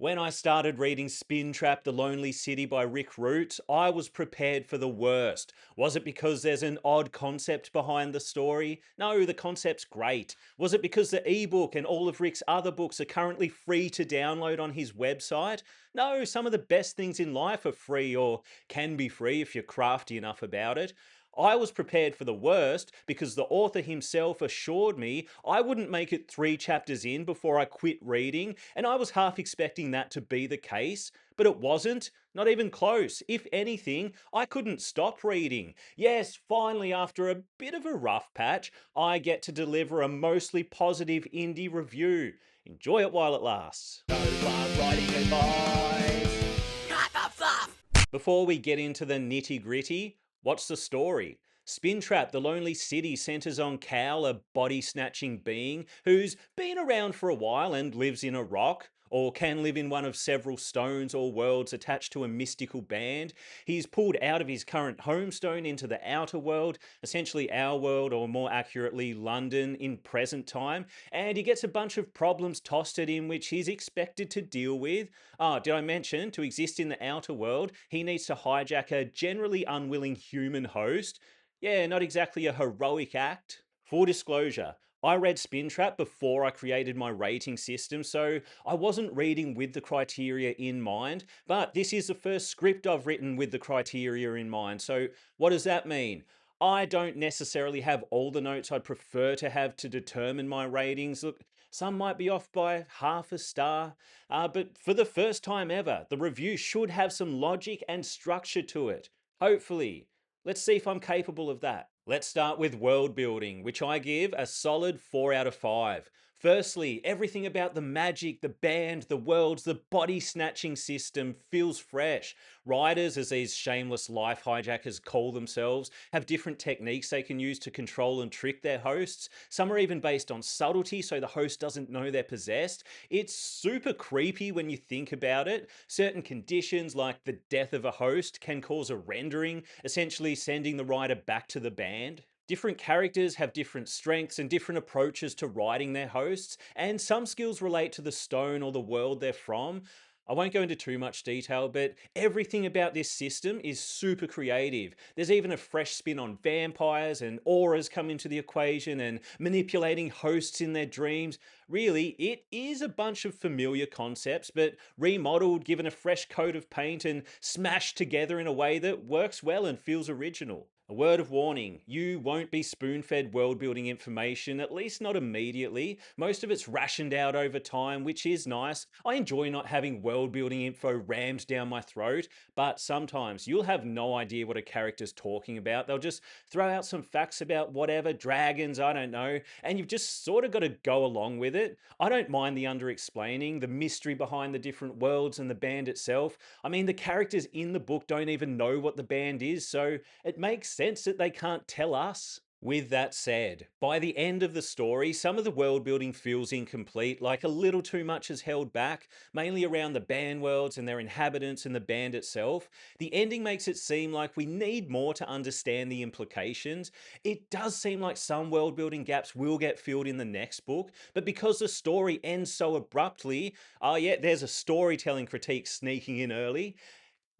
When I started reading SpinTrap, The Lonely City by Rick Root, I was prepared for the worst. Was it because there's an odd concept behind the story? No, the concept's great. Was it because the ebook and all of Rick's other books are currently free to download on his website? No, some of the best things in life are free or can be free if you're crafty enough about it. I was prepared for the worst because the author himself assured me I wouldn't make it 3 chapters in before I quit reading, and I was half expecting that to be the case, but it wasn't. Not even close. If anything, I couldn't stop reading. Yes, finally, after a bit of a rough patch, I get to deliver a mostly positive indie review. Enjoy it while it lasts. No one writing advice. Cut the fluff. Before we get into the nitty gritty, what's the story? Spintrap, The Lonely City centers on Cal, a body snatching being who's been around for a while and lives in a rock, or can live in one of several stones or worlds attached to a mystical band. He's pulled out of his current homestone into the outer world, essentially our world, or more accurately, London in present time, and he gets a bunch of problems tossed at him which he's expected to deal with. Ah, did I mention to exist in the outer world, he needs to hijack a generally unwilling human host? Yeah, not exactly a heroic act. Full disclosure, I read SpinTrap before I created my rating system, so I wasn't reading with the criteria in mind, but this is the first script I've written with the criteria in mind. So, what does that mean? I don't necessarily have all the notes I'd prefer to have to determine my ratings. Look, some might be off by half a star, but for the first time ever, the review should have some logic and structure to it. Hopefully. Let's see if I'm capable of that. Let's start with world building, which I give a solid 4 out of 5. Firstly, everything about the magic, the band, the worlds, the body snatching system feels fresh. Riders, as these shameless life hijackers call themselves, have different techniques they can use to control and trick their hosts. Some are even based on subtlety, so the host doesn't know they're possessed. It's super creepy when you think about it. Certain conditions, like the death of a host, can cause a rendering, essentially sending the rider back to the band. Different characters have different strengths and different approaches to riding their hosts, and some skills relate to the stone or the world they're from. I won't go into too much detail, but everything about this system is super creative. There's even a fresh spin on vampires, and auras come into the equation, and manipulating hosts in their dreams. Really, it is a bunch of familiar concepts, but remodeled, given a fresh coat of paint, and smashed together in a way that works well and feels original. A word of warning, you won't be spoon fed world building information, at least not immediately. Most of it's rationed out over time, which is nice. I enjoy not having world building info rammed down my throat, but sometimes you'll have no idea what a character's talking about. They'll just throw out some facts about whatever, dragons, I don't know, and you've just sort of got to go along with it. I don't mind the under explaining, the mystery behind the different worlds and the band itself. I mean, the characters in the book don't even know what the band is, so it makes sense that they can't tell us. With that said, by the end of the story, some of the world building feels incomplete, like a little too much is held back, mainly around the band worlds and their inhabitants and the band itself. The ending makes it seem like we need more to understand the implications. It does seem like some world building gaps will get filled in the next book, but because the story ends so abruptly, oh yeah, there's a storytelling critique sneaking in early.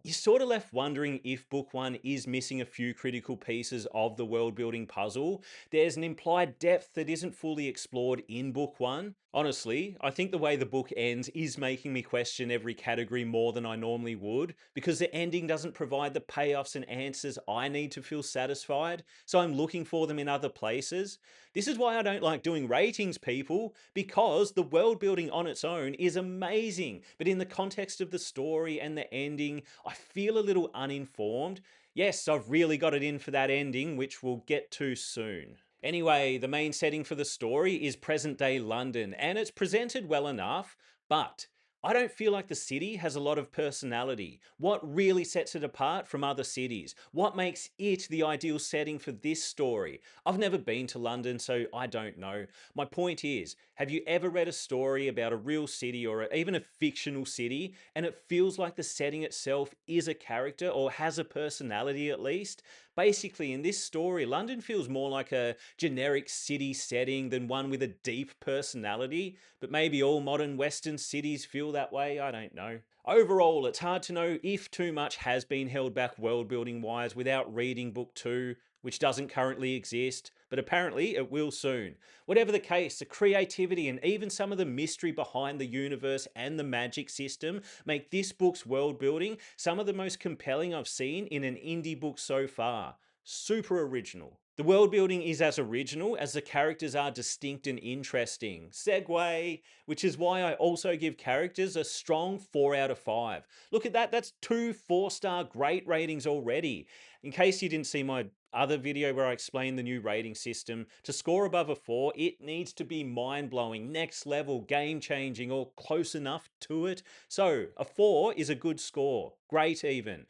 You're sort of left wondering if book one is missing a few critical pieces of the world building puzzle. There's an implied depth that isn't fully explored in book one. Honestly, I think the way the book ends is making me question every category more than I normally would, because the ending doesn't provide the payoffs and answers I need to feel satisfied, so I'm looking for them in other places. This is why I don't like doing ratings, people, because the world building on its own is amazing, but in the context of the story and the ending, I feel a little uninformed. Yes, I've really got it in for that ending, which we'll get to soon. Anyway, the main setting for the story is present day London, and it's presented well enough, but I don't feel like the city has a lot of personality. What really sets it apart from other cities? What makes it the ideal setting for this story? I've never been to London, so I don't know. My point is, have you ever read a story about a real city or even a fictional city, and it feels like the setting itself is a character or has a personality at least? Basically, in this story, London feels more like a generic city setting than one with a deep personality, but maybe all modern Western cities feel that way, I don't know. Overall, it's hard to know if too much has been held back world building wise without reading book 2, which doesn't currently exist, but apparently it will soon. Whatever the case, the creativity and even some of the mystery behind the universe and the magic system make this book's world building some of the most compelling I've seen in an indie book so far. Super original. The world building is as original as the characters are distinct and interesting. Segue, which is why I also give characters a strong 4 out of 5. Look at that, that's two 4-star great ratings already. In case you didn't see my other video where I explained the new rating system, to score above a 4, it needs to be mind blowing, next level, game changing, or close enough to it. So, a 4 is a good score. Great, even.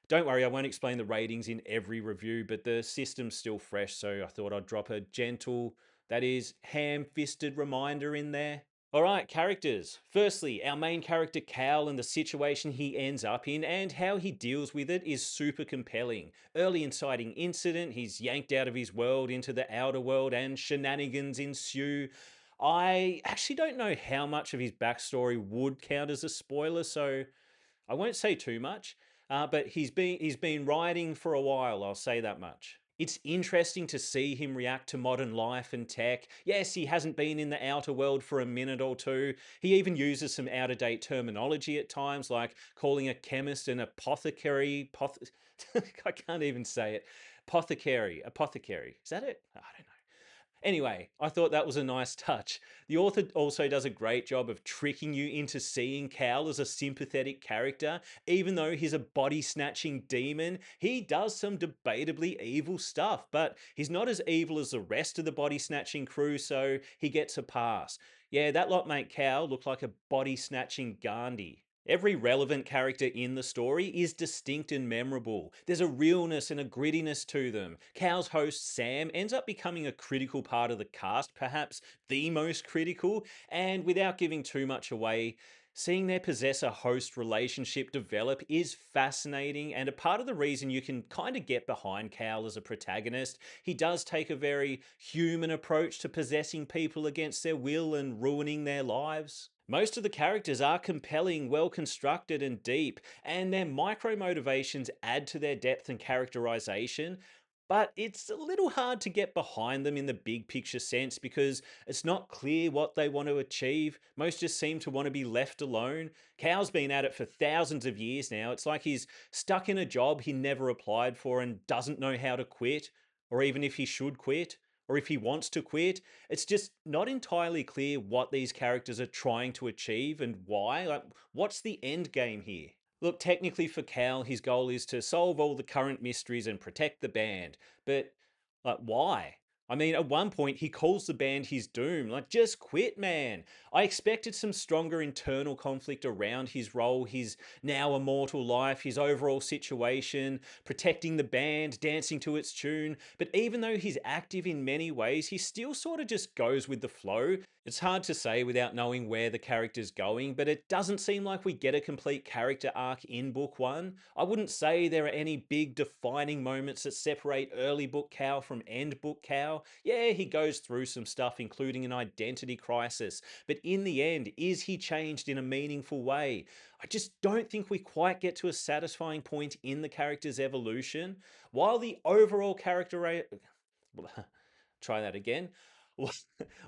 Don't worry, I won't explain the ratings in every review, but the system's still fresh, so I thought I'd drop a gentle, that is, ham fisted reminder in there. Alright, characters. Firstly, our main character Cal and the situation he ends up in and how he deals with it is super compelling. Early inciting incident, he's yanked out of his world into the outer world and shenanigans ensue. I actually don't know how much of his backstory would count as a spoiler, so I won't say too much, but he's been riding for a while. I'll say that much. It's interesting to see him react to modern life and tech. Yes, he hasn't been in the outer world for a minute or two. He even uses some out of date terminology at times, like calling a chemist an apothecary. I can't even say it. Apothecary. Is that it? I don't know. Anyway, I thought that was a nice touch. The author also does a great job of tricking you into seeing Cal as a sympathetic character. Even though he's a body snatching demon, he does some debatably evil stuff, but he's not as evil as the rest of the body snatching crew, so he gets a pass. Yeah, that lot make Cal look like a body snatching Gandhi. Every relevant character in the story is distinct and memorable. There's a realness and a grittiness to them. Cal's host, Sam, ends up becoming a critical part of the cast, perhaps the most critical, and without giving too much away, seeing their possessor host relationship develop is fascinating and a part of the reason you can kind of get behind Cal as a protagonist. He does take a very human approach to possessing people against their will and ruining their lives. Most of the characters are compelling, well constructed, and deep, and their micro motivations add to their depth and characterization. But it's a little hard to get behind them in the big picture sense because it's not clear what they want to achieve. Most just seem to want to be left alone. Cal's been at it for thousands of years now. It's like he's stuck in a job he never applied for and doesn't know how to quit, or even if he should quit, or if he wants to quit. It's just not entirely clear what these characters are trying to achieve and why. Like, what's the end game here? Look, technically for Cal, his goal is to solve all the current mysteries and protect the band. But, like, why? I mean, at one point, he calls the band his doom. Like, just quit, man. I expected some stronger internal conflict around his role, his now immortal life, his overall situation, protecting the band, dancing to its tune. But even though he's active in many ways, he still sort of just goes with the flow. It's hard to say without knowing where the character's going, but it doesn't seem like we get a complete character arc in book 1. I wouldn't say there are any big defining moments that separate early book Cal from end book Cal. Yeah, he goes through some stuff, including an identity crisis, but in the end, is he changed in a meaningful way? I just don't think we quite get to a satisfying point in the character's evolution. While the overall character. Try that again.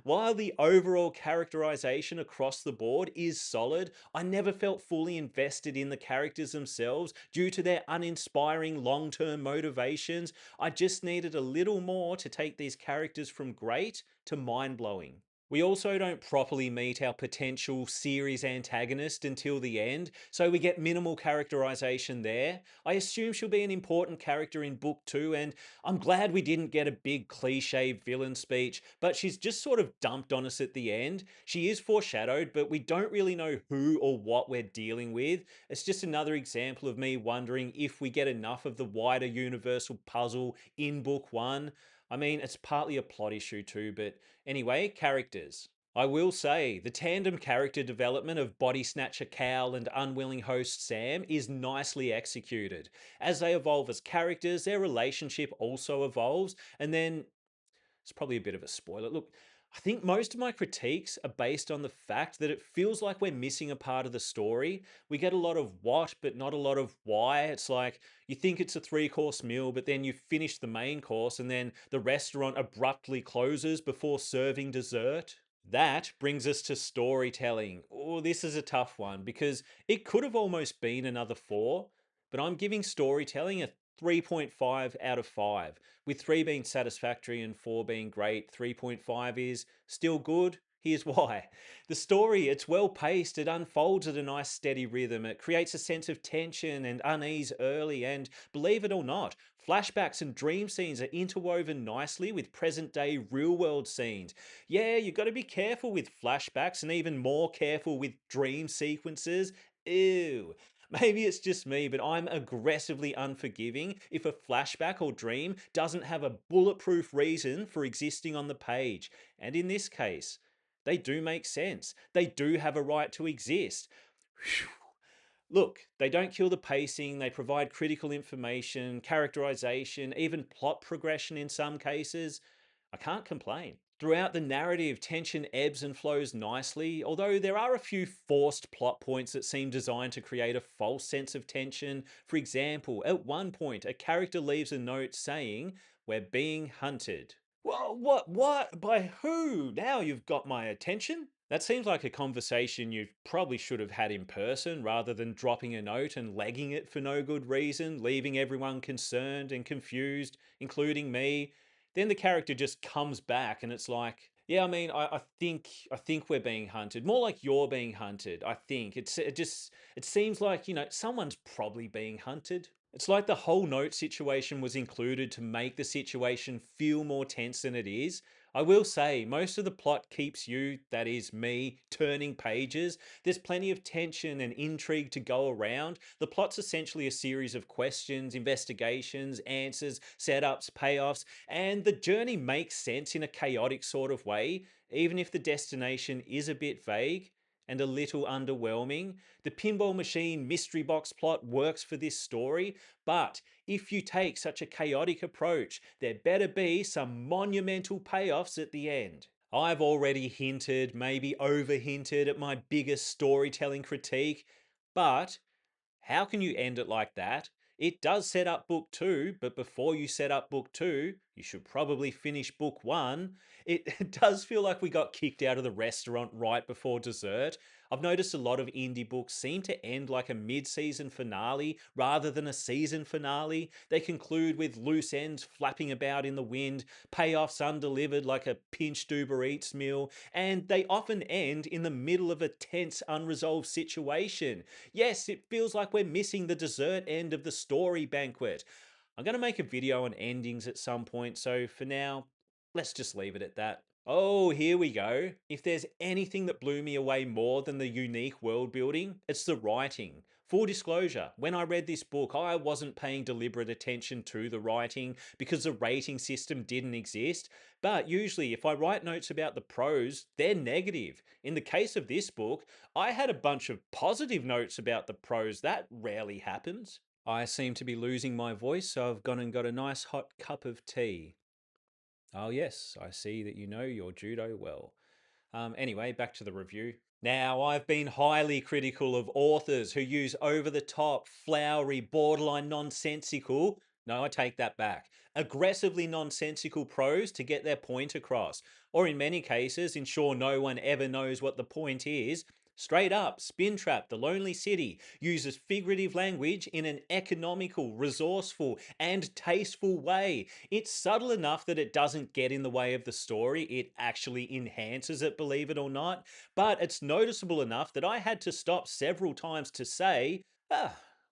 While the overall characterization across the board is solid, I never felt fully invested in the characters themselves due to their uninspiring long term motivations. I just needed a little more to take these characters from great to mind blowing. We also don't properly meet our potential series antagonist until the end, so we get minimal characterization there. I assume she'll be an important character in book 2, and I'm glad we didn't get a big cliche villain speech, but she's just sort of dumped on us at the end. She is foreshadowed, but we don't really know who or what we're dealing with. It's just another example of me wondering if we get enough of the wider universal puzzle in book 1. I mean, it's partly a plot issue too, but anyway, characters. I will say the tandem character development of body snatcher Cal and unwilling host Sam is nicely executed. As they evolve as characters, their relationship also evolves, and then it's probably a bit of a spoiler. Look, I think most of my critiques are based on the fact that it feels like we're missing a part of the story. We get a lot of what, but not a lot of why. It's like you think it's a three-course meal, but then you finish the main course and then the restaurant abruptly closes before serving dessert. That brings us to storytelling. Oh, this is a tough one because it could have almost been another four, but I'm giving storytelling a 3.5 out of 5. With 3 being satisfactory and 4 being great, 3.5 is still good. Here's why. The story, it's well paced, it unfolds at a nice steady rhythm, it creates a sense of tension and unease early, and believe it or not, flashbacks and dream scenes are interwoven nicely with present day real world scenes. Yeah, you've got to be careful with flashbacks and even more careful with dream sequences. Ew. Maybe it's just me, but I'm aggressively unforgiving if a flashback or dream doesn't have a bulletproof reason for existing on the page. And in this case, they do make sense. They do have a right to exist. Phew. Look, they don't kill the pacing, they provide critical information, characterization, even plot progression in some cases. I can't complain. Throughout the narrative, tension ebbs and flows nicely, although there are a few forced plot points that seem designed to create a false sense of tension. For example, at one point, a character leaves a note saying, "We're being hunted." Well, what? By who? Now you've got my attention. That seems like a conversation you probably should have had in person rather than dropping a note and legging it for no good reason, leaving everyone concerned and confused, including me. Then the character just comes back and it's like, yeah, I mean, I think we're being hunted. More like you're being hunted. I think it seems like someone's probably being hunted. It's like the whole note situation was included to make the situation feel more tense than it is. I will say, most of the plot keeps you, that is me, turning pages. There's plenty of tension and intrigue to go around. The plot's essentially a series of questions, investigations, answers, setups, payoffs, and the journey makes sense in a chaotic sort of way, even if the destination is a bit vague and a little underwhelming. The pinball machine mystery box plot works for this story, but if you take such a chaotic approach, there better be some monumental payoffs at the end. I've already hinted, maybe over hinted at my biggest storytelling critique, but how can you end it like that? It does set up book two, but before you set up book two, you should probably finish book one. It does feel like we got kicked out of the restaurant right before dessert. I've noticed a lot of indie books seem to end like a mid season finale rather than a season finale. They conclude with loose ends flapping about in the wind, payoffs undelivered like a pinched Uber Eats meal, and they often end in the middle of a tense, unresolved situation. Yes, it feels like we're missing the dessert end of the story banquet. I'm going to make a video on endings at some point, so for now, let's just leave it at that. Oh, here we go. If there's anything that blew me away more than the unique world building, it's the writing. Full disclosure, when I read this book, I wasn't paying deliberate attention to the writing because the rating system didn't exist. But usually, if I write notes about the prose, they're negative. In the case of this book, I had a bunch of positive notes about the prose. That rarely happens. I seem to be losing my voice, so I've gone and got a nice hot cup of tea. Oh, yes, I see that you know your judo well. Anyway, back to the review. Now, I've been highly critical of authors who use over the top, flowery, borderline nonsensical, no, I take that back, aggressively nonsensical prose to get their point across, or in many cases, ensure no one ever knows what the point is. Straight up, SpinTrap, The Lonely City, uses figurative language in an economical, resourceful, and tasteful way. It's subtle enough that it doesn't get in the way of the story, it actually enhances it, believe it or not. But it's noticeable enough that I had to stop several times to say,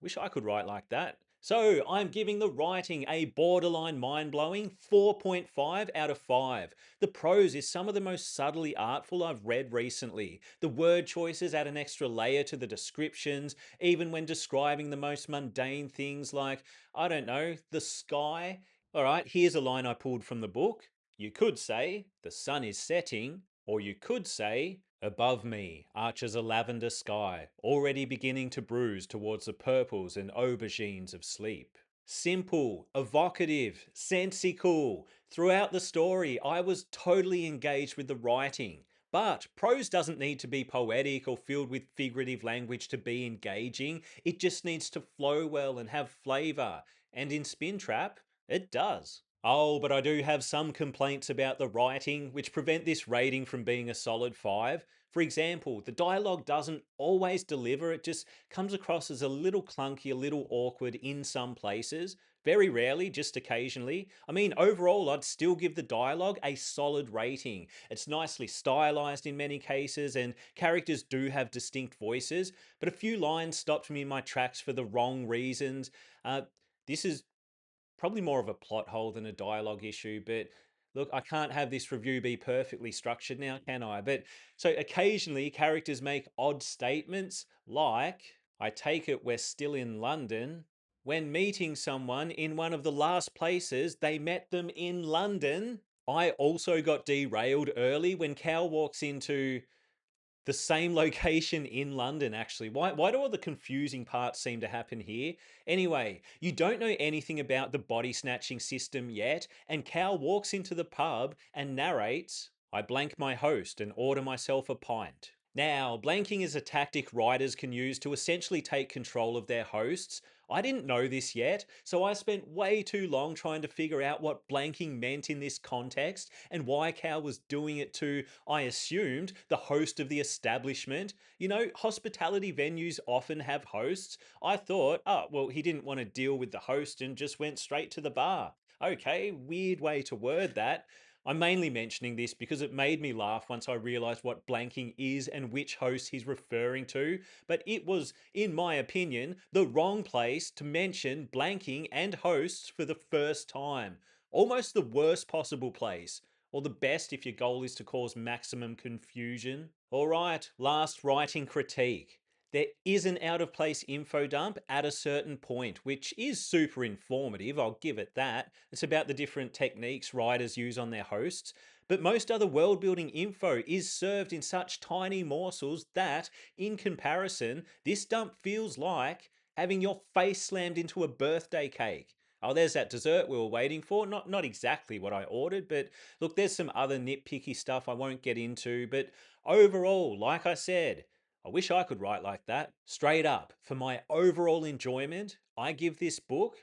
wish I could write like that. So I'm giving the writing a borderline mind-blowing 4.5 out of 5. The prose is some of the most subtly artful I've read recently. The word choices add an extra layer to the descriptions, even when describing the most mundane things like, I don't know, the sky. Alright, here's a line I pulled from the book. You could say, the sun is setting. Or you could say, above me arches a lavender sky, already beginning to bruise towards the purples and aubergines of sleep. Simple, evocative, sensical. Throughout the story, I was totally engaged with the writing. But prose doesn't need to be poetic or filled with figurative language to be engaging. It just needs to flow well and have flavour. And in SpinTrap, it does. Oh, but I do have some complaints about the writing, which prevent this rating from being a solid 5. For example, the dialogue doesn't always deliver, it just comes across as a little clunky, a little awkward in some places. Very rarely, just occasionally. I mean, overall, I'd still give the dialogue a solid rating. It's nicely stylized in many cases, and characters do have distinct voices, but a few lines stopped me in my tracks for the wrong reasons. This is probably more of a plot hole than a dialogue issue, but look, I can't have this review be perfectly structured now, can I? But so occasionally characters make odd statements like, I take it we're still in London, when meeting someone in one of the last places they met them in London. I also got derailed early when Cal walks into the same location in London, actually. Why do all the confusing parts seem to happen here? Anyway, you don't know anything about the body snatching system yet, and Cal walks into the pub and narrates, I blank my host and order myself a pint. Now, blanking is a tactic writers can use to essentially take control of their hosts. I didn't know this yet, so I spent way too long trying to figure out what blanking meant in this context and why Cal was doing it to, I assumed, the host of the establishment. You know, hospitality venues often have hosts. I thought, oh, well, he didn't want to deal with the host and just went straight to the bar. Okay, weird way to word that. I'm mainly mentioning this because it made me laugh once I realised what blanking is and which host he's referring to, but it was, in my opinion, the wrong place to mention blanking and hosts for the first time. Almost the worst possible place, or the best if your goal is to cause maximum confusion. Alright, last writing critique. There is an out of place info dump at a certain point, which is super informative, I'll give it that. It's about the different techniques writers use on their hosts. But most other world building info is served in such tiny morsels that, in comparison, this dump feels like having your face slammed into a birthday cake. Oh, there's that dessert we were waiting for. Not exactly what I ordered, but look, there's some other nitpicky stuff I won't get into. But overall, like I said, I wish I could write like that. Straight up, for my overall enjoyment, I give this book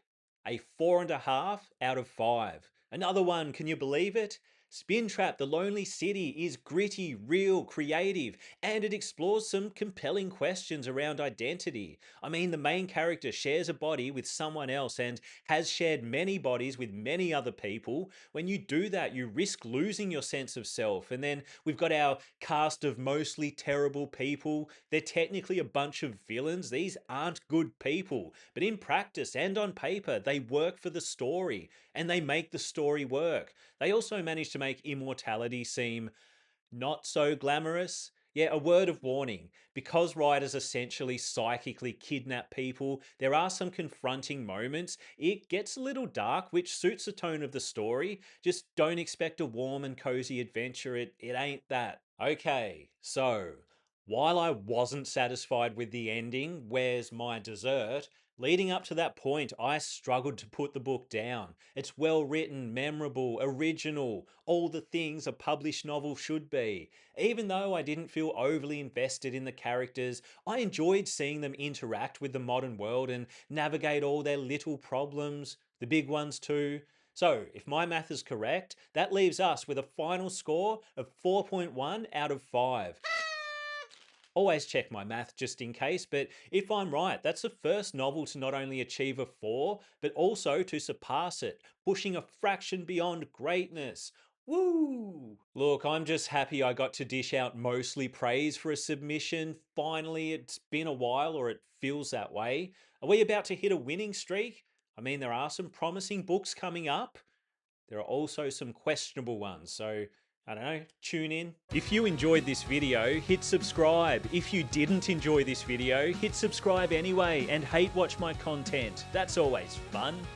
a 4.5 out of 5. Another one, can you believe it? SpinTrap The Lonely City is gritty, real, creative, and it explores some compelling questions around identity. I mean, the main character shares a body with someone else and has shared many bodies with many other people. When you do that, you risk losing your sense of self. And then we've got our cast of mostly terrible people. They're technically a bunch of villains. These aren't good people, but in practice and on paper, they work for the story and they make the story work. They also manage to make immortality seem not so glamorous. Yeah, a word of warning. Because writers essentially psychically kidnap people, there are some confronting moments. It gets a little dark, which suits the tone of the story. Just don't expect a warm and cozy adventure. It ain't that. Okay, so while I wasn't satisfied with the ending, where's my dessert? Leading up to that point, I struggled to put the book down. It's well written, memorable, original, all the things a published novel should be. Even though I didn't feel overly invested in the characters, I enjoyed seeing them interact with the modern world and navigate all their little problems, the big ones too. So, if my math is correct, that leaves us with a final score of 4.1 out of 5. Always check my math just in case, but if I'm right, that's the first novel to not only achieve a 4, but also to surpass it, pushing a fraction beyond greatness. Woo! Look, I'm just happy I got to dish out mostly praise for a submission. Finally, it's been a while, or it feels that way. Are we about to hit a winning streak? I mean, there are some promising books coming up. There are also some questionable ones, so I don't know, tune in. If you enjoyed this video, hit subscribe. If you didn't enjoy this video, hit subscribe anyway and hate watch my content. That's always fun.